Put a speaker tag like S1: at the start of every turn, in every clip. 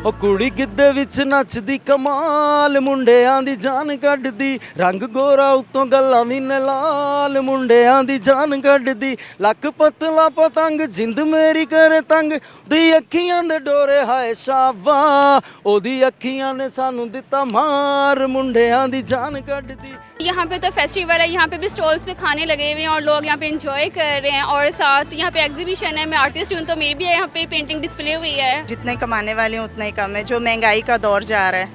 S1: ਉਹ ਕੁੜੀ ਗਿੱਧੇ ਵਿੱਚ ਨੱਚਦੀ ਕਮਾਲ, ਮੁੰਡਿਆਂ ਦੀ ਜਾਨ ਕੱਢਦੀ, ਰੰਗ ਗੋਰਾ ਉਤੋਂ ਗੱਲਾਂ ਵੀ ਨੇ ਲਾਲ, ਮੁੰਡਿਆਂ ਦੀ ਜਾਨ ਕੱਢਦੀ, ਲੱਕ ਪਤਲਾ ਪਤੰਗ ਜਿੰਦ ਮੇਰੀ ਕਰੇ ਤੰਗ, ਦੀ ਅੱਖੀਆਂ ਦੇ ਡੋਰੇ ਹਾਏ ਸ਼ਾਵਾ, ਉਹਦੀ ਅੱਖੀਆਂ ਨੇ ਸਾਨੂੰ ਦਿੱਤਾ ਮਾਰ, ਮੁੰਡਿਆਂ ਦੀ जान कट दी।
S2: यहाँ पे तो फेस्टिवल है, यहाँ पे भी स्टॉल्स पे खाने लगे हुए हैं और लोग यहाँ पे एंजॉय कर रहे हैं, और साथ यहाँ पे एग्जीबिशन है। मैं आर्टिस्ट हूँ तो मेरी भी यहाँ पे पेंटिंग डिस्प्ले हुई है।
S3: जितने कमाने वाले हैं उतना ही कम है, जो महंगाई का दौर जा रहा है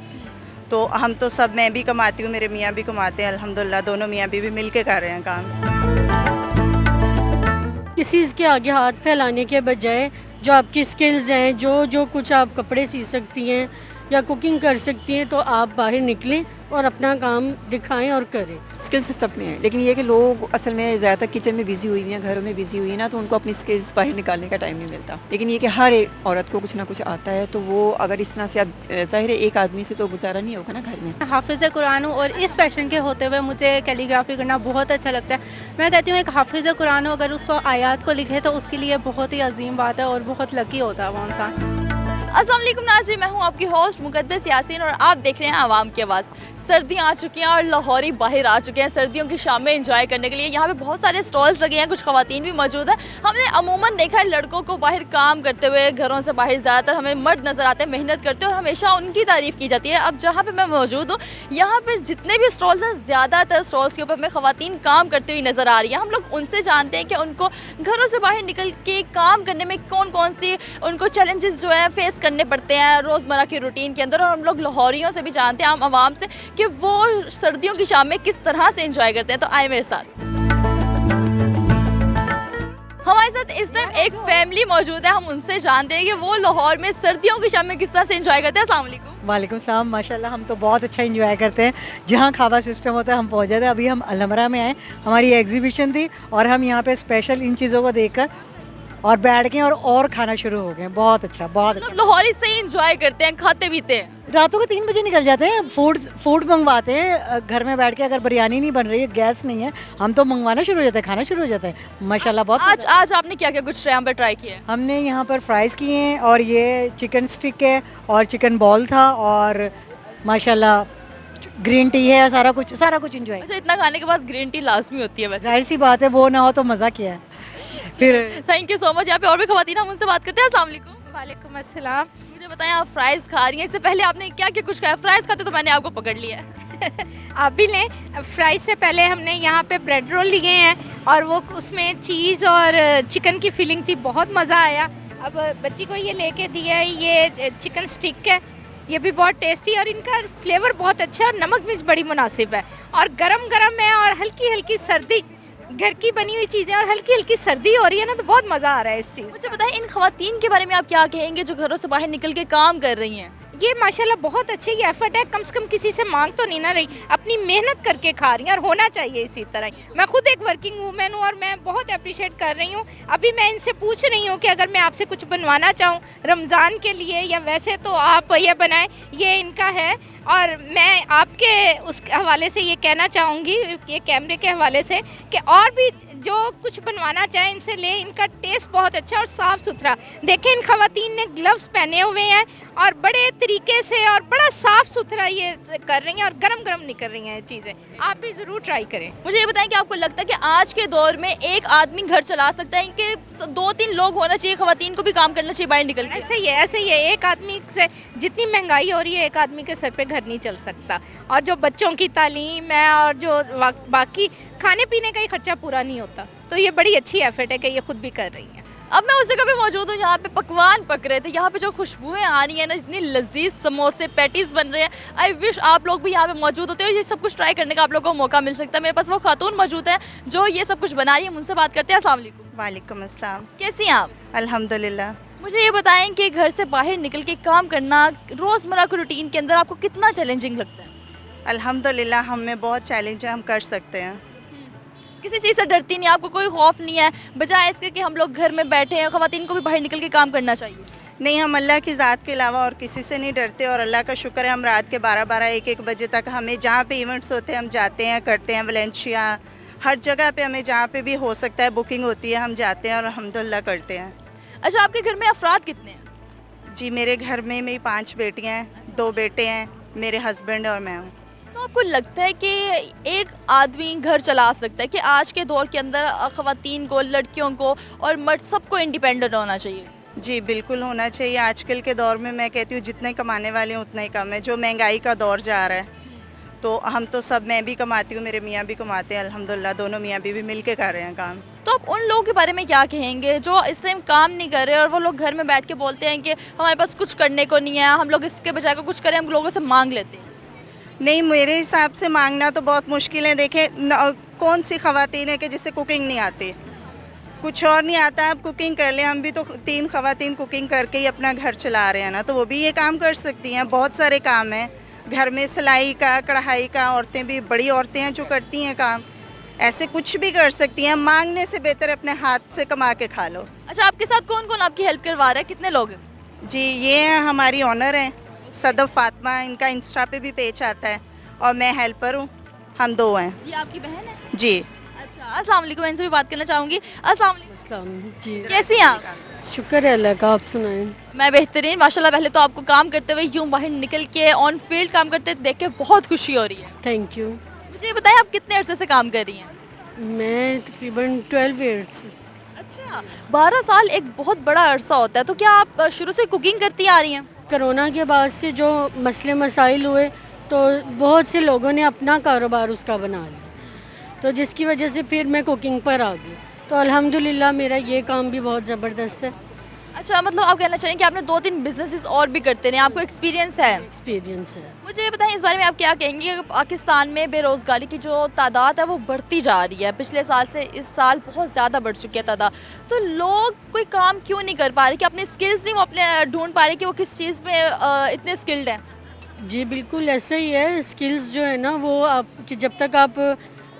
S3: तो हम तो सब, मैं भी कमाती हूँ, मेरे मियाँ भी कमाते हैं अल्हम्दुलिल्लाह, दोनों मियाँ बीवी मिल के कर रहे हैं काम।
S4: किसी के आगे हाथ फैलाने के बजाय जो आपकी स्किल्स हैं, जो कुछ आप कपड़े सी सकती हैं या कुकिंग कर सकती हैं, तो आप बाहर निकलें और अपना काम दिखाएं और करें।
S5: स्किल्स सब में है, लेकिन ये कि लोग असल में ज़्यादातर किचन में बिज़ी हुई हुई हैं, घरों में बिज़ी हुई है ना, तो उनको अपनी स्किल्स बाहर निकालने का टाइम नहीं मिलता। लेकिन ये कि हर एक औरत को कुछ ना कुछ आता है, तो वो अगर इस तरह से, अब ज़ाहिर है एक आदमी से तो गुजारा नहीं होगा ना घर में।
S6: हाफिज़ कुरान हूँ और इस पैशन के होते हुए मुझे कैलीग्राफी करना बहुत अच्छा लगता है। मैं कहती हूँ एक हाफिज़ कुरान हो, अगर उस आयात को लिखे तो उसके लिए बहुत ही अजीम बात है और बहुत लकी होता है वो इंसान।
S7: अस्सलाम वालेकुम नाज़रीन, मैं हूं आपकी होस्ट मुक़द्दस यासीन और आप देख रहे हैं आवाम की आवाज़। सर्दियां आ चुकी हैं और लाहौरी बाहर आ चुके हैं सर्दियों की शाम में एंजॉय करने के लिए। यहाँ पे बहुत सारे स्टॉल्स लगे हैं, कुछ ख़वातीन भी मौजूद हैं। हमने अमूमन देखा है लड़कों को बाहर काम करते हुए, घरों से बाहर ज़्यादातर हमें मर्द नज़र आते हैं, मेहनत करते हैं और हमेशा उनकी तारीफ़ की जाती है। अब जहाँ पर मैं मौजूद हूँ, यहाँ पर जितने भी स्टॉल्स हैं, ज़्यादातर स्टॉल्स के ऊपर हमें ख़वातीन काम करती हुई नज़र आ रही है। हम लोग उनसे जानते हैं कि उनको घरों से बाहर निकल के काम करने में कौन कौन सी उनको चैलेंजेस जो है फेस करने पड़ते हैं रोज़मर्रा की रूटीन के अंदर। और हम लोग लाहौरियों से भी जानते हैं, आम आवाम से, कि वो सर्दियों की शाम में किस तरह से एंजॉय करते हैं। तो आए मेरे साथ। हमारे साथ इस टाइम एक फैमिली मौजूद है, हम उनसे जानते हैं कि वो लाहौर में सर्दियों की शाम में किस तरह से एंजॉय करते हैं। अस्सलाम वालेकुम।
S8: वालेकुम सलाम। माशाल्लाह हम तो बहुत अच्छा एंजॉय करते हैं, जहाँ खाबा सिस्टम होता है हम पहुँच जाते हैं। अभी हम अलमरा में आए, हमारी एग्जीबिशन थी और हम यहाँ पे स्पेशल इन चीज़ों को देखकर और बैठ गए और खाना शुरू हो गए। बहुत अच्छा, बहुत अच्छा।
S7: लाहौरी से एंजॉय करते हैं, खाते पीते हैं।
S8: रातों को 3 बजे निकल जाते हैं, फूड मंगवाते हैं घर में बैठ के। अगर बिरयानी नहीं बन रही है, गैस नहीं है, हम तो मंगवाना शुरू हो जाते हैं, खाना शुरू हो जाता है। माशाल्लाह बहुत।
S7: आज आपने क्या क्या कुछ यहाँ पर ट्राई किया है?
S8: हमने यहाँ पर फ्राइज़ किए हैं और ये चिकन स्टिक है और चिकन बॉल था और माशाल्लाह ग्रीन टी है, सारा कुछ इंजॉय।
S7: अच्छा, इतना खाने के बाद ग्रीन टी लाजमी होती है वैसे?
S8: जाहिर सी बात है, वो ना हो तो मज़ा क्या है फिर।
S7: Thank you so much. यहाँ पे और भी ख़वातीन, हम उनसे बात करते हैं। अस्सलाम वालेकुम।
S6: वालेकुम अस्सलाम।
S7: मुझे बताएं, आप फ्राइज़ खा रही हैं, इससे पहले आपने क्या क्या कुछ खाया? फ्राइज़ खाते तो मैंने आपको पकड़ लिया है।
S6: आप भी लें। फ्राइज से पहले हमने यहाँ पे ब्रेड रोल लिए हैं और वो उसमें चीज़ और चिकन की फीलिंग थी, बहुत मज़ा आया। अब बच्ची को ये लेके दिया है, ये चिकन स्टिक है, ये भी बहुत टेस्टी और इनका फ्लेवर बहुत अच्छा है और नमक मिर्च बड़ी मुनासिब है और गरम गरम है और हल्की हल्की सर्दी, घर की बनी हुई चीज़ें और हल्की हल्की सर्दी हो रही है ना, तो बहुत मज़ा आ रहा है इस चीज़।
S7: मुझे बताएं, इन ख़वातीन के बारे में आप क्या कहेंगे जो घरों से बाहर निकल के काम कर रही हैं?
S6: ये माशाल्लाह बहुत अच्छी ये एफर्ट है, कम से कम किसी से मांग तो नहीं ना रही, अपनी मेहनत करके खा रही हैं और होना चाहिए इसी तरह ही। मैं खुद एक वर्किंग वूमेन हूँ और मैं बहुत अप्रिशिएट कर रही हूँ। अभी मैं इनसे पूछ रही हूँ कि अगर मैं आपसे कुछ बनवाना चाहूँ रमज़ान के लिए या वैसे, तो आप ये बनाएं, ये इनका है। और मैं आपके उस हवाले से ये कहना चाहूँगी, ये कैमरे के हवाले से, कि और भी जो कुछ बनवाना चाहें इनसे ले, इनका टेस्ट बहुत अच्छा और साफ़ सुथरा। देखें, इन ख़वातीन ने ग्लव्स पहने हुए हैं और बड़े तरीके से और बड़ा साफ़ सुथरा ये कर रही हैं और गरम गरम निकल रही हैं ये चीज़ें। आप भी ज़रूर ट्राई करें।
S7: मुझे ये बताएं कि आपको लगता है कि आज के दौर में एक आदमी घर चला सकता है कि 2-3 लोग होना चाहिए, ख़वातीन को भी काम करना चाहिए बाहर निकल के?
S6: ऐसे ही है। एक आदमी से जितनी महंगाई हो रही है, एक आदमी के सर पे घर नहीं चल सकता और जो बच्चों की तालीम है और जो बाकी खाने पीने का ही खर्चा पूरा नहीं होता, तो ये बड़ी अच्छी एफर्ट है कि ये खुद भी कर रही हैं।
S7: अब मैं उस जगह पे मौजूद हूँ जहाँ पे पकवान पक रहे थे। यहाँ पे जो खुशबुएं आ रही हैं ना, इतनी लजीज समोसे पैटीज़ बन रहे हैं। आई विश आप लोग भी यहाँ पे मौजूद होते और ये सब कुछ ट्राई करने का आप लोगों को मौका मिल सकता है। मेरे पास वो खातून मौजूद है जो ये सब कुछ बना रही है, उनसे बात करते हैं। अस्सलाम वालेकुम।
S3: वालेकुम अस्सलाम।
S7: कैसी हैं आप?
S3: अल्हम्दुलिल्लाह।
S7: मुझे ये बताएं कि घर से बाहर निकल के काम करना रोज़मर्रा की रूटीन के अंदर आपको कितना चैलेंजिंग लगता है?
S3: अल्हम्दुलिल्लाह हम में बहुत चैलेंज है, हम कर सकते हैं।
S7: किसी चीज़ से डरती नहीं, आपको कोई खौफ नहीं है, बजाय इसके कि हम लोग घर में बैठे हैं? ख़वातीन को भी बाहर निकल के काम करना चाहिए।
S3: नहीं, हम अल्लाह की ज़ात के अलावा और किसी से नहीं डरते और अल्लाह का शुक्र है हम रात के 12-12, 1-1 बजे तक हमें जहाँ पे इवेंट्स होते हैं हम जाते हैं, करते हैं। वलेंशिया, हर जगह पे हमें जहाँ पे भी हो सकता है बुकिंग होती है, हम जाते हैं और अल्हम्दुलिल्लाह करते हैं।
S7: अच्छा, आपके घर में अफराद कितने हैं?
S3: जी मेरे घर में मेरी 5 बेटियां हैं, 2 बेटे हैं, मेरे हस्बैंड और मैं हूँ।
S7: तो आपको लगता है कि एक आदमी घर चला सकता है कि आज के दौर के अंदर ख़वातीन को, लड़कियों को और मर्द सबको इंडिपेंडेंट होना चाहिए?
S3: जी बिल्कुल होना चाहिए। आजकल के दौर में मैं कहती हूँ जितने कमाने वाले हैं उतना ही कम है। जो महंगाई का दौर जा रहा है तो हम तो सब, मैं भी कमाती हूँ, मेरे मियाँ भी कमाते हैं, अल्हम्दुलिल्लाह दोनों मियाँ बीवी मिल के कर रहे हैं काम।
S7: तो आप उन लोगों के बारे में क्या कहेंगे जो इस टाइम काम नहीं कर रहे और वो लोग घर में बैठ के बोलते हैं कि हमारे पास कुछ करने को नहीं है, हम लोग इसके बजाय को कुछ करें, हम लोगों से मांग लेते हैं?
S3: नहीं, मेरे हिसाब से मांगना तो बहुत मुश्किल है। देखें कौन सी ख़वातीन है कि जिसे कुकिंग नहीं आती, कुछ और नहीं आता, आप कुकिंग कर लें। हम भी तो 3 ख़वातीन कुकिंग करके ही अपना घर चला रहे हैं ना, तो वो भी ये काम कर सकती हैं। बहुत सारे काम हैं घर में, सिलाई का, कढ़ाई का, औरतें भी, बड़ी औरतें हैं जो करती हैं काम, ऐसे कुछ भी कर सकती हैं। मांगने से बेहतर अपने हाथ से कमा के खा लो।
S7: अच्छा, आपके साथ कौन कौन आपकी हेल्प करवा रहा है, कितने लोग हैं?
S3: जी ये हमारी ऑनर हैं सदफ फातिमा, इनका इंस्टा पे भी पेज आता है, और मैं हेल्पर हूँ, हम 2 हैं।
S7: ये आपकी बहन है?
S3: जी
S7: अच्छा, अस्सलाम वालेकुम। मैं इनसे भी बात करना चाहूँगी। अस्सलाम वालेकुम।
S4: अस्सलाम जी,
S7: कैसी हैं आप?
S4: शुक्र है अल्लाह का, आप सुनाएं।
S7: मैं बेहतरीन माशाल्लाह। पहले तो आपको काम करते हुए यूँ बाहर निकल के ऑन फील्ड काम करते देख के बहुत खुशी हो रही है।
S4: Thank you.
S7: मुझे ये बताएं आप कितने अरसे से काम कर रही हैं?
S4: मैं तकरीबन 12 ईयर्स।
S7: अच्छा, 12 साल एक बहुत बड़ा अरसा होता है। तो क्या आप शुरू से कुकिंग करती आ रही हैं?
S4: कोरोना के बाद से जो मसले मसाइल हुए तो बहुत से लोगों ने अपना कारोबार उसका बना लिया, तो जिसकी वजह से फिर मैं कुकिंग पर आ गई। तो अल्हम्दुलिल्लाह मेरा ये काम भी बहुत ज़बरदस्त है।
S7: अच्छा, मतलब आप कहना चाहिए कि आपने 2-3 बिजनेसेस और भी करते रहे, आपको एक्सपीरियंस है?
S4: एक्सपीरियंस है।
S7: मुझे ये बताएं इस बारे में आप क्या कहेंगे कि पाकिस्तान में बेरोज़गारी की जो तादाद है वो बढ़ती जा रही है, पिछले साल से इस साल बहुत ज़्यादा बढ़ चुकी है तादाद। तो लोग कोई काम क्यों नहीं कर पा रहे, कि अपने स्किल्स नहीं वो अपने ढूंढ पा रहे कि वो किस चीज़ में इतने स्किल्ड हैं?
S4: जी बिल्कुल ऐसा ही है। स्किल्स जो है ना वो आप कि जब तक आप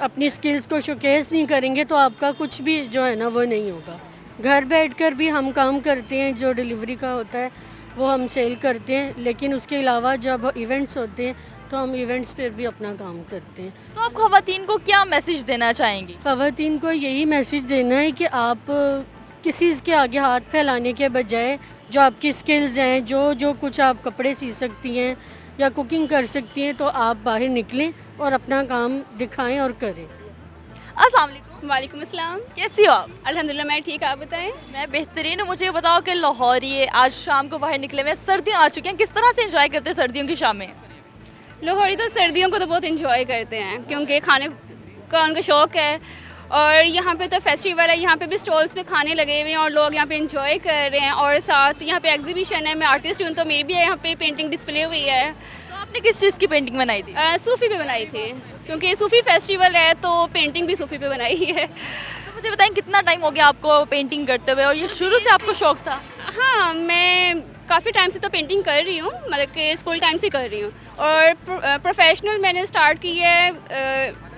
S4: अपनी स्किल्स को शोकेस नहीं करेंगे तो आपका कुछ भी जो है ना वो नहीं होगा। घर बैठकर भी हम काम करते हैं, जो डिलीवरी का होता है वो हम सेल करते हैं, लेकिन उसके अलावा जब इवेंट्स होते हैं तो हम इवेंट्स पर भी अपना काम करते हैं।
S7: तो आप ख़वातीन को क्या मैसेज देना चाहेंगी?
S4: ख़वातीन को यही मैसेज देना है कि आप किसी के आगे हाथ फैलाने के बजाय जो आपकी स्किल्स हैं, जो कुछ आप कपड़े सी सकती हैं या कुकिंग कर सकती हैं, तो आप बाहर निकलें और अपना काम दिखाएं और करें।
S7: अस्सलाम वालेकुम।
S2: वालेकुम अस्सलाम।
S7: कैसी हो आप?
S2: अल्हम्दुलिल्लाह मैं ठीक, आप बताएं?
S7: मैं बेहतरीन हूँ। मुझे ये बताओ कि लाहौरी है, आज शाम को बाहर निकले हुए, सर्दियाँ आ चुकी हैं, किस तरह से एंजॉय करते हैं सर्दियों की शामें?
S2: लोहड़ी तो सर्दियों को तो बहुत एंजॉय करते हैं क्योंकि खाने का उनका शौक़ है, और यहाँ पे तो फेस्टिवल है, यहाँ पे भी स्टॉल्स पे खाने लगे हुए हैं और लोग यहाँ पे एंजॉय कर रहे हैं। और साथ यहाँ पे एग्जीबिशन है, मैं आर्टिस्ट हूँ तो मेरी भी यहाँ पे पेंटिंग डिस्प्ले हुई है।
S7: तो आपने किस चीज़ की पेंटिंग बनाई थी?
S2: सूफ़ी पे बनाई थी, क्योंकि सूफ़ी फेस्टिवल है तो पेंटिंग भी सूफ़ी पे बनाई है।
S7: तो मुझे बताएं कितना टाइम हो गया आपको पेंटिंग करते हुए, और ये शुरू से आपको शौक था?
S2: हाँ, मैं काफ़ी टाइम से तो पेंटिंग कर रही हूँ, मतलब कि स्कूल टाइम से कर रही हूँ, और प्रोफेशनल मैंने स्टार्ट की है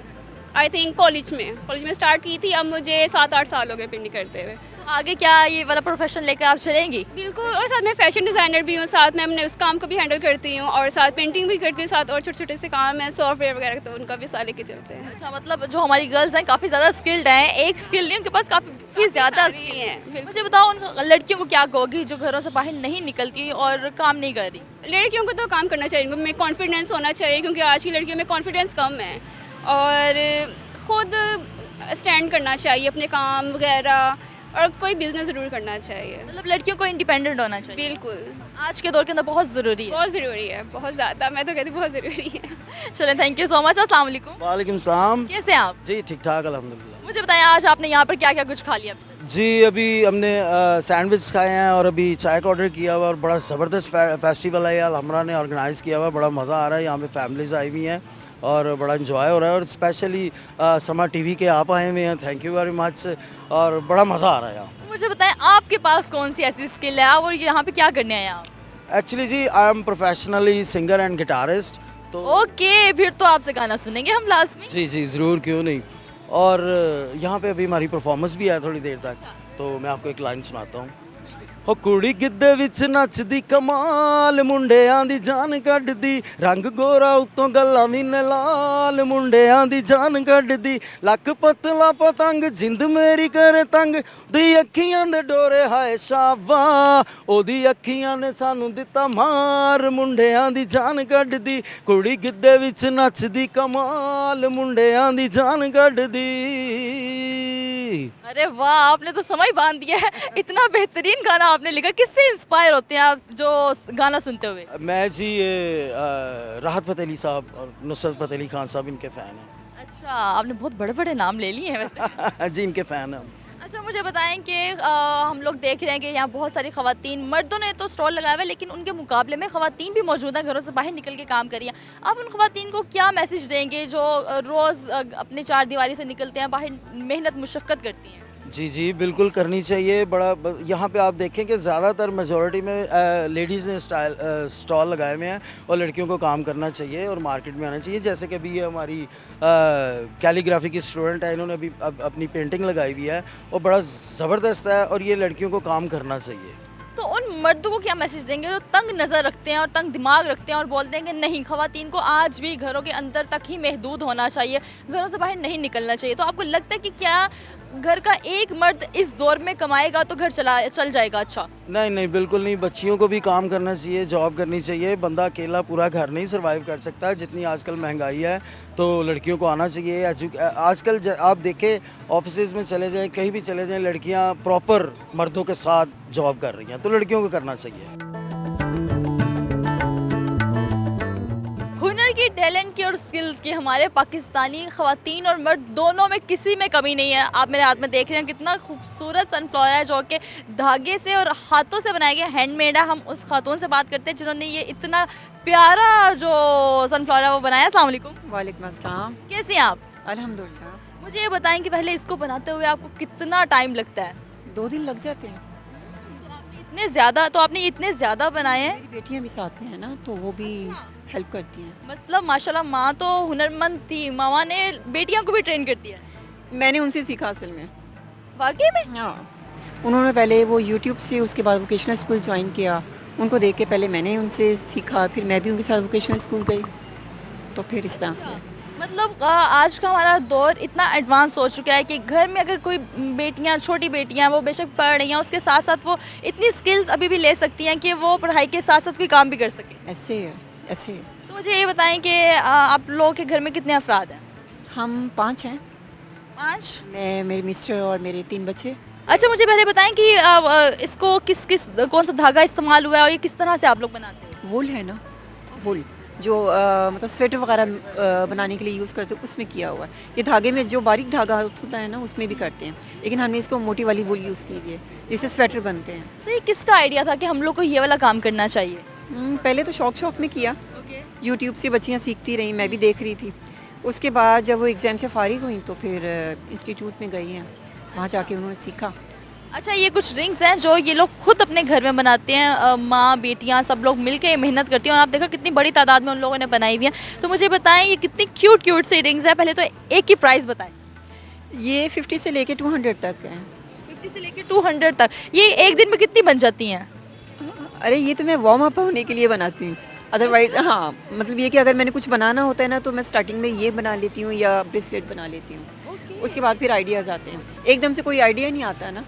S2: आई थिंक कॉलेज में स्टार्ट की थी। अब मुझे 7-8 साल हो गए पेंटिंग करते हुए।
S7: तो आगे क्या ये वाला प्रोफेशन लेकर आप चलेंगी?
S2: बिल्कुल, और साथ में फैशन डिज़ाइनर भी हूँ, साथ में हमने उस काम को भी हैंडल करती हूँ, और साथ पेंटिंग भी करती हूँ, साथ और छोटे छोटे से काम हैं, सॉफ्टवेयर वगैरह, तो उनका भी साथ लेके चलते हैं।
S7: अच्छा, मतलब जो हमारी गर्ल्स हैं काफ़ी ज़्यादा स्किल्ड हैं, एक स्किल नहीं, उनके पास काफ़ी ज़्यादा स्किल
S2: हैं।
S7: है। मुझे बताओ उन लड़कियों को क्या कहोगी जो घरों से बाहर नहीं निकलती और काम नहीं कर रही?
S2: लड़कियों को तो काम करना चाहिए, उनमें कॉन्फिडेंस होना चाहिए, क्योंकि आज की लड़कियों में कॉन्फिडेंस कम है, और ख़ुद स्टैंड करना चाहिए अपने काम वगैरह, और कोई बिज़नेस ज़रूर करना चाहिए।
S7: मतलब लड़कियों को इंडिपेंडेंट होना चाहिए।
S2: बिल्कुल,
S7: आज के दौर के अंदर बहुत ज़रूरी है।
S2: बहुत ज़रूरी है, बहुत ज़्यादा, मैं तो कहती बहुत ज़रूरी है।
S7: चलें, थैंक यू सो मच। अस्सलाम वालेकुम।
S1: वालेकुम सलाम।
S7: कैसे हैं आप?
S1: जी ठीक ठाक अल्हम्दुलिल्लाह।
S7: मुझे बताएं आज आपने यहाँ पर क्या क्या कुछ खा लिया?
S1: जी अभी हमने सैंडविच खाए हैं और अभी चाय का ऑर्डर किया हुआ, और बड़ा ज़बरदस्त फेस्टिवल है यार, हमरा ने ऑर्गेनाइज़ किया हुआ, बड़ा मज़ा आ रहा है। यहाँ पे फैमिलीज़ आई हुई हैं और बड़ा इन्जॉय हो रहा है, और स्पेशली समा टीवी के आप आए हुए हैं, थैंक यू वेरी मच, और बड़ा मज़ा आ रहा है यहाँ।
S7: मुझे बताएं आपके पास कौन सी ऐसी स्किल है और यहाँ पे क्या करने आए आप?
S1: एक्चुअली जी I am professionally singer and guitarist, तो
S7: ओके, फिर तो आपसे गाना सुनेंगे हम लास्ट में।
S1: जी जी ज़रूर, क्यों नहीं। और यहाँ पे अभी हमारी परफॉर्मेंस भी है थोड़ी देर तक, तो मैं आपको एक लाइन सुनाता हूँ। ਹੋ ਕੁੜੀ ਗਿੱਧੇ ਵਿੱਚ ਨੱਚਦੀ ਕਮਾਲ ਮੁੰਡਿਆਂ ਦੀ ਜਾਨ ਕੱਢਦੀ ਰੰਗ ਗੋਰਾ ਉਤੋਂ ਗੱਲਾਂ ਵੀ ਨੇ ਲਾਲ ਮੁੰਡਿਆਂ ਦੀ ਜਾਨ ਕੱਢਦੀ ਲੱਕ ਪਤਲਾ ਪਤੰਗ ਜਿੰਦ ਮੇਰੀ ਕਰੇ ਤੰਗ ਦੀ ਅੱਖੀਆਂ ਦੇ ਡੋਰੇ ਹਾਏ ਸ਼ਾਵਾ ਉਹਦੀ ਅੱਖੀਆਂ ਨੇ ਸਾਨੂੰ ਦਿੱਤਾ ਮਾਰ ਮੁੰਡਿਆਂ ਦੀ ਜਾਨ ਕੱਢਦੀ ਕੁੜੀ ਗਿੱਧੇ ਵਿੱਚ ਨੱਚਦੀ ਕਮਾਲ ਮੁੰਡਿਆਂ ਦੀ ਜਾਨ ਕੱਢਦੀ।
S7: अरे वाह, आपने तो समय बांध दिया है। इतना बेहतरीन गाना आपने लिखा, किससे इंस्पायर होते हैं आप जो गाना सुनते हुए?
S1: मैं जी राहत फ़तेह अली साहब और नुसरत फ़तेह अली खान साहब इनके फ़ैन हैं।
S7: अच्छा, आपने बहुत बड़े बड़े नाम ले लिए हैं वैसे।
S1: जी इनके फ़ैन हैं हम।
S7: अच्छा, मुझे बताएं कि हम लोग देख रहे हैं कि यहाँ बहुत सारी ख़वातीन, मर्दों ने तो स्टॉल लगाया हुआ है लेकिन उनके मुकाबले में ख़वातीन भी मौजूद हैं, घरों से बाहर निकल के काम कर रही हैं। आप उन ख़वातीन को क्या मैसेज देंगे जो रोज़ अपने चार दीवारी से निकलते हैं, बाहर मेहनत मुशक्क़त करती हैं?
S1: जी जी बिल्कुल करनी चाहिए। यहाँ पे आप देखें कि ज़्यादातर मेजॉरिटी में लेडीज़ ने स्टॉल लगाए हुए हैं और लड़कियों को काम करना चाहिए और मार्केट में आना चाहिए। जैसे कि अभी ये हमारी कैलीग्राफी की स्टूडेंट है, इन्होंने अभी अपनी पेंटिंग लगाई हुई है और बड़ा ज़बरदस्त है और ये लड़कियों को काम करना चाहिए।
S7: तो उन मर्दों को क्या मैसेज देंगे जो तंग नज़र रखते हैं और तंग दिमाग रखते हैं और बोलते हैं कि नहीं, ख़वातीन को आज भी घरों के अंदर तक ही महदूद होना चाहिए, घरों से बाहर नहीं निकलना चाहिए? तो आपको लगता है कि क्या घर का एक मर्द इस दौर में कमाएगा तो घर चल जाएगा? अच्छा
S1: नहीं नहीं बिल्कुल नहीं, बच्चियों को भी काम करना चाहिए, जॉब करनी चाहिए। बंदा अकेला पूरा घर नहीं सर्वाइव कर सकता, जितनी आजकल महंगाई है तो लड़कियों को आना चाहिए। आजकल आप देखें ऑफिसेज में चले जाएं, कहीं भी चले जाएं, लड़कियां प्रॉपर मर्दों के साथ जॉब कर रही हैं, तो लड़कियों को करना चाहिए।
S7: हुनर की, टैलेंट की और स्किल्स की हमारे पाकिस्तानी ख़वातीन और मर्द दोनों में किसी में कमी नहीं है। आप मेरे हाथ में देख रहे हैं कितना खूबसूरत सनफ्लावर है जो कि धागे से और हाथों से बनाया गया, हैंडमेड है। हम उस खातून से बात करते हैं जिन्होंने ये इतना प्यारा जो सनफ्लावर है वो बनाया। अस्सलाम वालेकुम।
S5: वालेकुम अस्सलाम।
S7: कैसी हैं आप?
S5: अल्हम्दुलिल्लाह।
S7: मुझे ये बताएं कि पहले इसको बनाते हुए आपको कितना टाइम लगता है?
S5: 2 दिन लग जाते हैं।
S7: तो आपने इतने ज़्यादा बनाए हैं?
S5: मेरी बेटियां भी साथ में हैं ना, तो वो भी हेल्प करती हैं।
S7: मतलब माशाल्लाह, माँ तो हुनरमंद थी, मामा ने बेटियां को भी ट्रेन करती है।
S5: मैंने उनसे सीखा असल में।
S7: वाकई में?
S5: हाँ, उन्होंने पहले वो यूट्यूब से, उसके बाद वोकेशनल स्कूल ज्वाइन किया। उनको देख के पहले मैंने उनसे सीखा, फिर मैं भी उनके साथ वोकेशनल स्कूल गई, तो फिर इस तरह से।
S7: मतलब आज का हमारा दौर इतना एडवांस हो चुका है कि घर में अगर कोई बेटियां, छोटी बेटियां, वो बेशक पढ़ रही हैं, उसके साथ साथ वो इतनी स्किल्स अभी भी ले सकती हैं कि वो पढ़ाई के साथ साथ कोई काम भी कर सके।
S5: ऐसे है, ऐसे है।
S7: तो मुझे ये बताएं कि आप लोगों के घर में कितने अफराद हैं?
S5: हम 5 हैं।
S7: 5?
S5: मैं, मेरे मिस्टर और मेरे 3 बच्चे।
S7: अच्छा, मुझे पहले बताएं कि इसको कौन सा धागा इस्तेमाल हुआ है और ये किस तरह से आप लोग बनाते हैं?
S5: वूल है ना, वूल जो मतलब स्वेटर वगैरह बनाने के लिए यूज़ करते हैं, उसमें किया हुआ है। ये धागे में जो बारीक धागा होता है ना, उसमें भी करते हैं, लेकिन हमने इसको मोटी वाली वूल यूज़ की हुई है जिससे स्वेटर बनते हैं।
S7: तो ये किसका आइडिया था कि हम लोग को ये वाला काम करना चाहिए?
S5: पहले तो शौक में किया, यूट्यूब से बच्चियाँ सीखती रहीं, मैं भी देख रही थी। उसके बाद जब वो एग्ज़ाम से फ़ारिग हुई तो फिर इंस्टीट्यूट में गई हैं, वहाँ जाके उन्होंने सीखा।
S7: अच्छा, ये कुछ रिंग्स हैं जो ये लोग खुद अपने घर में बनाते हैं, माँ बेटियाँ सब लोग मिलकर ये मेहनत करती हैं और आप देखो कितनी बड़ी तादाद में उन लोगों ने बनाई हुई है। तो मुझे बताएं ये कितनी क्यूट से रिंग्स हैं। पहले तो एक की प्राइस बताएं।
S5: ये 50 से लेके 200 तक है।
S7: 50 से लेके 200 तक। ये एक दिन में कितनी बन जाती हैं?
S5: अरे ये तो मैं वार्म अप होने के लिए बनाती हूँ, अदरवाइज़ हाँ, मतलब ये कि अगर मैंने कुछ बनाना होता है ना तो मैं स्टार्टिंग में ये बना लेती हूँ या ब्रेसलेट बना लेती हूँ। उसके बाद फिर आइडियाज़ आते हैं, एकदम से कोई आइडिया नहीं आता ना।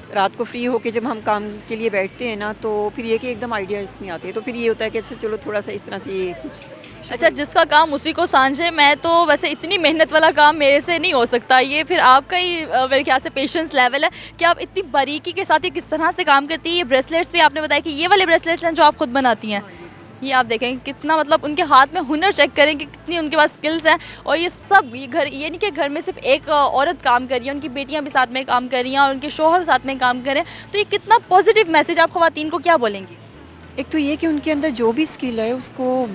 S5: रात को फ्री होके जब हम काम के लिए बैठते हैं ना, तो फिर ये कि एकदम आइडियाज़ नहीं आते, तो फिर ये होता है कि अच्छा चलो थोड़ा सा इस तरह से ये कुछ।
S7: अच्छा, जिसका काम उसी को सांझे। मैं तो वैसे इतनी मेहनत वाला काम मेरे से नहीं हो सकता, ये फिर आपका ही मेरे ख्याल से पेशेंस लेवल है कि आप इतनी बारीकी के साथ ये किस तरह से काम करती है। ये ब्रेसलेट्स भी आपने बताया कि ये वाले ब्रेसलेट्स हैं जो आप खुद बनाती हैं। ये आप देखें कितना, मतलब उनके हाथ में हुनर चेक करें कि कितनी उनके पास स्किल्स हैं। और ये सब ये नहीं कि घर में सिर्फ एक औरत काम कर रही है, उनकी बेटियां भी साथ में काम कर रही हैं और उनके शोहर साथ में काम करें। तो ये कितना पॉजिटिव मैसेज आप ख़वातीन को क्या बोलेंगी?
S5: एक तो ये कि उनके अंदर जो भी स्किल है उसको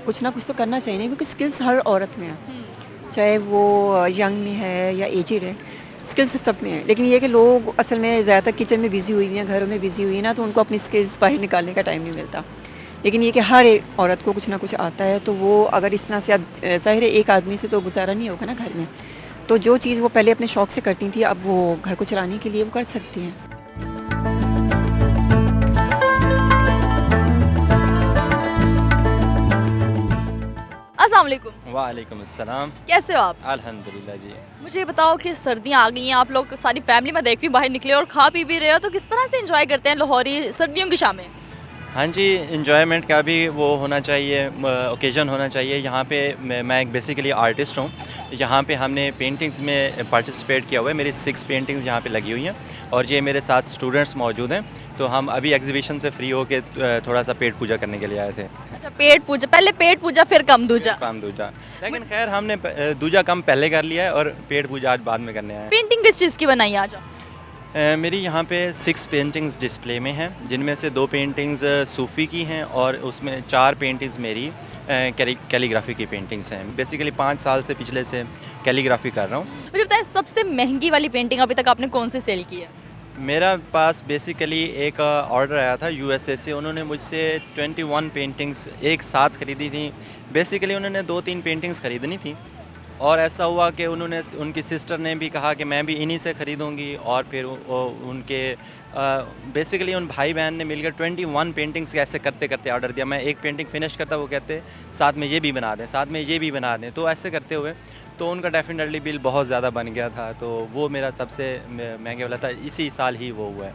S5: कुछ ना कुछ तो करना चाहिए, क्योंकि स्किल्स हर औरत में है, चाहे वो यंग में है या एजेड है, स्किल्स सब में है। लेकिन ये कि लोग असल में ज़्यादातर किचन में बिज़ी हुई हैं, घरों में बिज़ी हुई है ना, तो उनको अपनी स्किल्स बाहर निकालने का टाइम नहीं मिलता। लेकिन ये कि हर एक औरत को कुछ ना कुछ आता है, तो वो अगर इस तरह से, अब ज़ाहिर है एक आदमी से तो गुजारा नहीं होगा ना घर में, तो जो चीज़ वो पहले अपने शौक़ से करती थी अब वो घर को चलाने के लिए वो कर सकती हैं।
S7: अस्सलाम वालेकुम।
S1: वालेकुम अस्सलाम।
S7: कैसे हो आप?
S1: अल्हम्दुलिल्लाह जी।
S7: मुझे ये बताओ कि सर्दियाँ आ गई हैं, आप लोग सारी फैमिली में देखती हूँ बाहर निकले और खा पी भी रहे हो, तो किस तरह से एंजॉय करते हैं लाहौरी सर्दियों की शामें?
S1: हाँ जी, इंजॉयमेंट का भी वो होना चाहिए, ओकेजन होना चाहिए। यहाँ पे मैं एक बेसिकली आर्टिस्ट हूँ। यहाँ पे हमने पेंटिंग्स में पार्टिसिपेट किया हुआ है। मेरी 6 पेंटिंग्स यहाँ पे लगी हुई हैं और ये मेरे साथ स्टूडेंट्स मौजूद हैं। तो हम अभी एग्जीबिशन से फ्री होके थोड़ा सा पेट पूजा करने के लिए आए थे।
S7: अच्छा, पेट पूजा, पहले पेट पूजा फिर कम दूजा।
S1: काम दूजा, लेकिन खैर हमने दूजा कम पहले कर लिया है और पेट पूजा आज बाद में करने आए हैं।
S7: पेंटिंग किस चीज़ की बनाई आज आप?
S1: मेरी यहाँ पे 6 पेंटिंग्स डिस्प्ले में हैं, जिनमें से 2 पेंटिंग्स सूफ़ी की हैं और उसमें 4 पेंटिंग्स मेरी कैलीग्राफी की पेंटिंग्स हैं। बेसिकली 5 साल से पिछले से कैलीग्राफी कर रहा हूँ।
S7: मुझे बताएं, सबसे महंगी वाली पेंटिंग अभी तक आपने कौन सी सेल की है?
S1: मेरा पास बेसिकली एक ऑर्डर आया था यूएसए से। उन्होंने मुझसे 21 पेंटिंग्स एक साथ ख़रीदी थी। बेसिकली उन्होंने 2-3 पेंटिंग्स ख़रीदनी थी और ऐसा हुआ कि उनकी सिस्टर ने भी कहा कि मैं भी इन्हीं से ख़रीदूँगी और फिर उनके बेसिकली उन भाई बहन ने मिलकर 21 पेंटिंग्स ऐसे करते करते ऑर्डर दिया। मैं एक पेंटिंग फिनिश करता, वो कहते साथ में ये भी बना दें, साथ में ये भी बना दें। तो ऐसे करते हुए तो उनका डेफिनेटली बिल बहुत ज़्यादा बन गया था। तो वो मेरा सबसे महंगे वाला था, इसी साल ही वो हुआ है।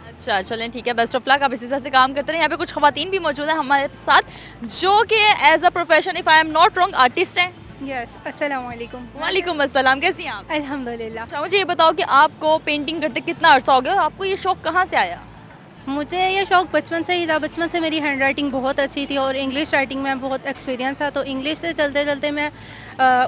S7: अच्छा, चलें ठीक है, बेस्ट ऑफ लक, आप इसी तरह से काम करते रहें। यहाँ पे कुछ खवातीन भी मौजूद हैं हमारे साथ जो कि as a profession, if I am not wrong, artist हैं।
S9: यस, अस्सलाम वालेकुम।
S7: वालेकुम अस्सलाम, कैसी हैं आप?
S9: अल्हम्दुलिल्लाह।
S7: अच्छा, मुझे ये बताओ कि आपको पेंटिंग करते कितना अर्सा हो गया और आपको ये शौक़ कहाँ से आया?
S9: मुझे ये शौक़ बचपन से ही था। बचपन से मेरी हैंड राइटिंग बहुत अच्छी थी और इंग्लिश राइटिंग में बहुत एक्सपीरियंस था। तो इंग्लिश से चलते चलते मैं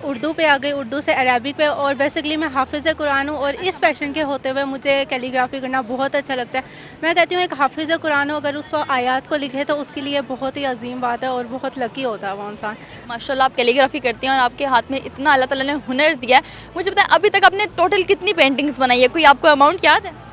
S9: उर्दू पे आ गई, उर्दू से अरबिक पे, और बेसिकली मैं हाफिज़ कुरान हूँ। और इस पैशन के होते हुए मुझे कैलीग्राफी करना बहुत अच्छा लगता है। मैं कहती हूँ एक हाफिज़ कुरान हो, अगर उस आयात को लिखे तो उसके लिए बहुत ही अजीम बात है और बहुत लकी होता है वो इंसान।
S7: माशाल्लाह, आप कैलीग्राफी करती हैं और आपके हाथ में इतना अल्लाह ताला ने हुनर दिया है। मुझे बताएं, अभी तक आपने टोटल कितनी पेंटिंग्स बनाई है? कोई आपको अमाउंट याद है?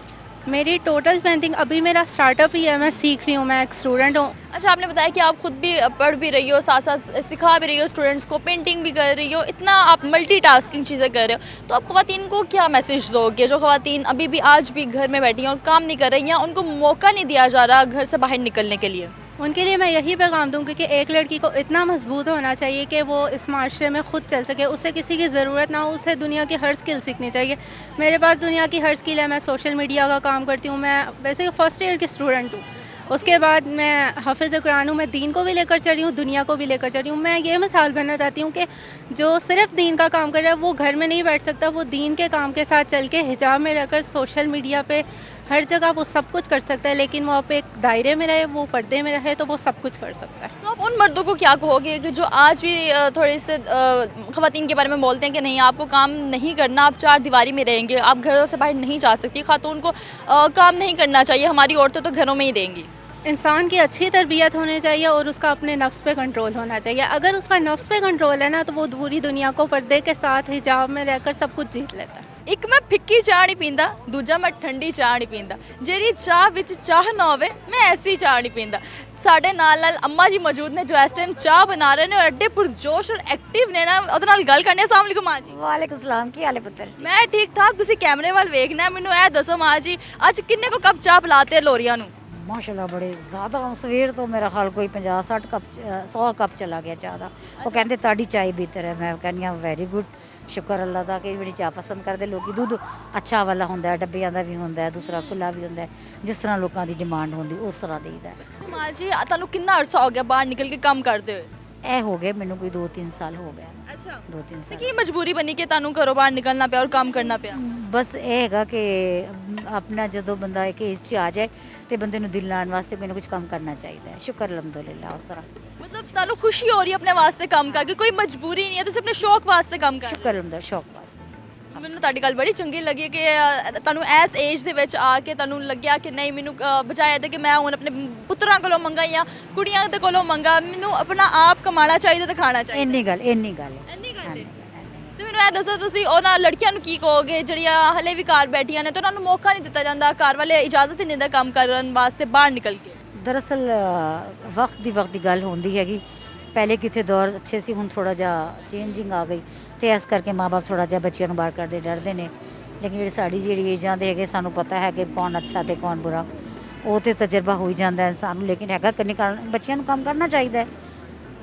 S9: मेरी टोटल पेंटिंग, अभी मेरा स्टार्टअप ही है, मैं सीख रही हूँ, मैं एक स्टूडेंट हूँ।
S7: अच्छा, आपने बताया कि आप खुद भी पढ़ भी रही हो, साथ साथ सिखा भी रही हो स्टूडेंट्स को, पेंटिंग भी कर रही हो, इतना आप मल्टीटास्किंग चीज़ें कर रहे हो। तो आप ख़वातीन को क्या मैसेज दोगे जो ख़वातीन अभी भी आज भी घर में बैठी हैं और काम नहीं कर रही हैं, उनको मौका नहीं दिया जा रहा घर से बाहर निकलने के लिए?
S9: उनके लिए मैं यही पैगाम दूँगी कि एक लड़की को इतना मजबूत होना चाहिए कि वो इस माशरे में ख़ुद चल सके, उसे किसी की ज़रूरत ना हो, उसे दुनिया की हर स्किल सीखनी चाहिए। मेरे पास दुनिया की हर स्किल है। मैं सोशल मीडिया का काम करती हूँ, मैं वैसे फर्स्ट ईयर की स्टूडेंट हूँ। उसके बाद मैं हाफिज़ कुरान हूँ, मैं दीन को भी लेकर चल रही हूँ, दुनिया को भी लेकर चल रही हूँ। मैं ये मिसाल बनना चाहती हूँ कि जो सिर्फ दीन का काम कर रहा है वो घर में नहीं बैठ सकता, वो दीन के काम के साथ चल के हिजाब में रहकर सोशल मीडिया पे हर जगह वो सब कुछ कर सकता है, लेकिन वो आप एक दायरे में रहे, वो पर्दे में रहे, तो वो सब कुछ कर सकता है।
S7: तो आप उन मर्दों को क्या कहोगे कि जो आज भी थोड़े से ख़वातीन के बारे में बोलते हैं कि नहीं, आपको काम नहीं करना, आप 4 दीवारी में रहेंगे, आप घरों से बाहर नहीं जा सकती, खातून को काम नहीं करना चाहिए, हमारी औरतें तो घरों में ही देंगी?
S9: इंसान की अच्छी तरबियत होनी चाहिए और उसका अपने नफ्स पे कंट्रोल होना चाहिए। अगर उसका नफ्स पे कंट्रोल है ना, तो वो पूरी दुनिया को पर्दे के साथ हिजाब में रहकर सब कुछ जीत लेता है।
S7: एक मैं फिक्की चाह नहीं पींदा, दूजा मैं ठंडी चाह नहीं पींदा, जेरी चाह विच चाह ना होवे मैं ऐसी चाह नहीं पींदा। साडे नाल अम्मा जी मौजूद ने जो इस टाइम चाह बना रहे ने और एडे पुरजोश और एक्टिव ने ना, ਉਹਦੇ ਨਾਲ ਗੱਲ करने। अस्सलाम वालेकुम माँ जी।
S10: वालेकुम सलाम, की हाल है पुत्र?
S7: मैं ठीक ठाक, तुसी कैमरे वाल वेखना, मैनू ए दसो माँ जी, ਅੱਜ किन्ने को कप चाह पिलाते लोरिया नू?
S10: माशाल्लाह बड़े ज़्यादा, सवेर तो मेरा ख्याल कोई 50-60 कप 100 कप चला गया चाह का। वो कहते ताड़ी चाय बेहतर है। मैं कहनी हाँ वेरी गुड, शुक्र अल्लाह का कि बड़ी चाह पसंद करते लोग। दुध अच्छा वाला होंगे, डब्बियां का भी होंगे, दूसरा खुला भी होंगे, जिस तरह लोगों की डिमांड होंगी उस तरह देईदा।
S7: माँ जी, तुहानू कितना अरसा हो गया बाहर निकल के काम करते हुए?
S10: ए हो गए मैनू कोई 2-3 साल हो गए।
S7: अच्छा,
S10: 2-3 साल।
S7: की मजबूरी बनी कि तुहानू घरों बाहर निकलना पिया और काम करना पिया?
S10: बस ये है कि अपना जो बंदा एक एज च आ जाए तो बंदे नूं दिल लाने वास्ते कोई ना कुछ काम करना चाहिए। शुक्र अलहमदुलिल्लाह उस तरह।
S7: मतलब तुहानू खुशी हो रही है अपने वास्ते काम करके, कोई मजबूरी नहीं है, तुसीं अपने शौक वास्ते काम कर?
S10: शुक्र अलहमदुलिल्लाह, शौक वास्ते।
S7: ਮੈਨੂੰ ਤੁਹਾਡੀ ਗੱਲ ਬੜੀ ਚੰਗੀ ਲੱਗੀ ਕਿ ਤੁਹਾਨੂੰ ਇਸ ਏਜ ਦੇ ਵਿੱਚ ਆ ਕੇ ਤੁਹਾਨੂੰ ਲੱਗਿਆ ਕਿ ਨਹੀਂ, ਮੈਨੂੰ ਬਜਾਏ ਤੇ ਕਿ ਮੈਂ ਹੁਣ ਆਪਣੇ ਪੁੱਤਰਾਂ ਕੋਲੋਂ ਮੰਗਾ ਜਾਂ ਕੁੜੀਆਂ ਦੇ ਕੋਲੋਂ ਮੰਗਾ, ਮੈਨੂੰ ਆਪਣਾ ਆਪ ਕਮਾਉਣਾ ਚਾਹੀਦਾ ਤੇ ਖਾਣਾ ਚਾਹੀਦਾ।
S10: ਇੰਨੀ ਗੱਲ
S7: ਇੰਨੀ ਗੱਲ ਹੈ। ਤੇ ਮੈਨੂੰ ਇਹ ਦੱਸੋ, ਤੁਸੀਂ ਉਹਨਾਂ ਲੜਕੀਆਂ ਨੂੰ ਕੀ ਕਹੋਗੇ ਜਿਹੜੀਆਂ ਹਲੇ ਵੀ ਘਰ ਬੈਠੀਆਂ ਨੇ ਤੇ ਉਹਨਾਂ ਨੂੰ ਮੌਕਾ ਨਹੀਂ ਦਿੱਤਾ ਜਾਂਦਾ, ਘਰ ਵਾਲੇ ਇਜਾਜ਼ਤ ਹੀ ਨਹੀਂ ਦਿੰਦੇ ਕੰਮ ਕਰਨ ਵਾਸਤੇ ਬਾਹਰ ਨਿਕਲ ਕੇ?
S10: दरअसल वक्त की गल होंदी हैगी, पहले कितने दौर अच्छे से, हुण थोड़ा जा चेंजिंग आ गई, तो इस करके माँ बाप थोड़ा जा बच्चों को बाहर करते डरते हैं। लेकिन जी साड़ी जी एजां दे है, सानू पता है कि कौन अच्छा तो कौन बुरा, वो तो तजर्बा हो ही जाता है इंसान। लेकिन है बच्चों को काम करना चाहिए,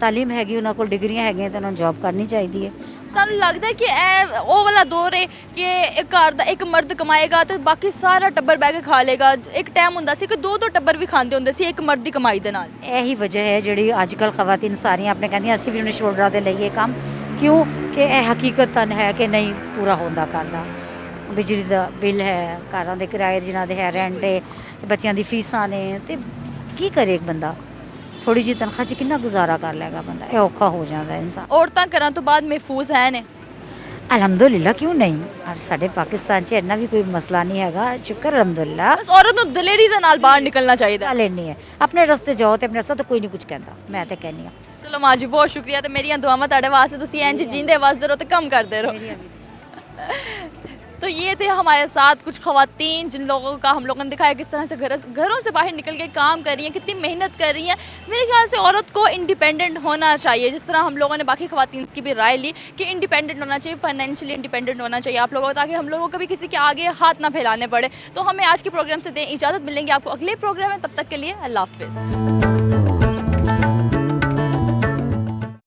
S10: ਤਾਲੀਮ ਹੈਗੀ, ਉਹਨਾਂ ਕੋਲ ਡਿਗਰੀਆਂ ਹੈਗੀਆਂ, ਤਾਂ ਉਹਨਾਂ ਨੂੰ ਜੌਬ ਕਰਨੀ ਚਾਹੀਦੀ ਹੈ।
S7: ਤੁਹਾਨੂੰ ਲੱਗਦਾ ਹੈ ਕਿ ਇਹ ਉਹ ਵਾਲਾ ਦੌਰ ਹੈ ਕਿ ਇੱਕ ਘਰ ਦਾ ਇੱਕ ਮਰਦ ਕਮਾਏਗਾ ਤੇ ਬਾਕੀ ਸਾਰਾ ਟੱਬਰ ਬਹਿ ਕੇ ਖਾ ਲੇਗਾ? ਇੱਕ ਟਾਈਮ ਹੁੰਦਾ ਸੀ ਕਿ ਦੋ ਟੱਬਰ ਵੀ ਖਾਂਦੇ ਹੁੰਦੇ ਸੀ ਇੱਕ ਮਰਦ ਦੀ ਕਮਾਈ ਦੇ ਨਾਲ।
S10: ਇਹੀ ਵਜ੍ਹਾ ਹੈ ਜਿਹੜੀ ਅੱਜ ਕੱਲ੍ਹ ਖਵਾਤੀਨ ਸਾਰੀਆਂ ਆਪਣੇ ਕਹਿੰਦੀਆਂ ਅਸੀਂ ਵੀ ਉਹਨੇ ਸ਼ੋਲਡਰਾਂ 'ਤੇ ਲਈਏ ਕੰਮ, ਕਿਉਂ ਕਿ ਇਹ ਹਕੀਕਤਨ ਹੈ ਕਿ ਨਹੀਂ ਪੂਰਾ ਹੁੰਦਾ ਕਰਦਾ। ਬਿਜਲੀ ਦਾ ਬਿੱਲ ਹੈ, ਘਰਾਂ ਦੇ ਕਿਰਾਏ ਜਿਨ੍ਹਾਂ ਦੇ ਹੈ, ਰੈਂਟ ਹੈ, ਤੇ ਬੱਚਿਆਂ ਦੀ ਫੀਸਾਂ ਨੇ, ਤੇ ਕੀ ਕਰੇ ਇੱਕ ਬੰਦਾ? ਥੋੜੀ ਜਿਹੀ ਤਨਖਾਹ 'ਚ ਕਿੰਨਾ ਗੁਜ਼ਾਰਾ ਕਰ ਲਏਗਾ ਬੰਦਾ? ਇਹ ਔਖਾ ਹੋ ਜਾਂਦਾ ਇਨਸਾਨ।
S7: ਔਰਤਾਂ ਘਰਾਂ ਤੋਂ ਬਾਅਦ ਮਹਿਫੂਜ਼ ਹੈ ਨੇ?
S10: ਅਲਹਮਦੁਲਿਲਾ, ਕਿਉਂ ਨਹੀਂ? ਔਰ ਸਾਡੇ ਪਾਕਿਸਤਾਨ 'ਚ ਇੰਨਾ ਵੀ ਕੋਈ ਮਸਲਾ ਨਹੀਂ ਹੈਗਾ, ਸ਼ੁਕਰ ਅਲਹਮਦੁਲਿਲਾ।
S7: ਬਸ ਔਰਤ ਨੂੰ ਦਲੇਰੀ ਦੇ ਨਾਲ ਬਾਹਰ ਨਿਕਲਣਾ ਚਾਹੀਦਾ।
S10: ਗੱਲ ਇੰਨੀ ਹੈ, ਆਪਣੇ ਰਸਤੇ ਜਾਓ ਤੇ ਆਪਣੇ ਰਸਤੇ ਤੋਂ ਕੋਈ ਨਹੀਂ ਕੁਝ ਕਹਿੰਦਾ, ਮੈਂ ਤਾਂ ਕਹਿੰਦੀ ਹਾਂ।
S7: ਚਲੋ ਮਾਂ ਜੀ, ਬਹੁਤ ਸ਼ੁਕਰੀਆ, ਤੇ ਮੇਰੀਆਂ ਦੁਆਵਾਂ ਤੁਹਾਡੇ वास्ते, ਤੁਸੀਂ ਇੰਜ जींदे वसदे रहो तो कम करते रहो। तो ये थे हमारे साथ कुछ ख़वातीन जिन लोगों का हम लोगों ने दिखाया किस तरह से घरों से बाहर निकल के काम कर रही हैं, कितनी मेहनत कर रही हैं। मेरे ख्याल से औरत को इंडिपेंडेंट होना चाहिए, जिस तरह हम लोगों ने बाकी ख़वातीन की भी राय ली कि इंडिपेंडेंट होना चाहिए, फाइनेंशियली इंडिपेंडेंट होना चाहिए आप लोगों को, ताकि हम लोगों को भी किसी के आगे हाथ ना फैलाने पड़े। तो हमें आज के प्रोग्राम से दें इजाज़त, मिलेंगे आपको अगले प्रोग्राम में, तब तक के लिए अल्लाह हाफ़िज़।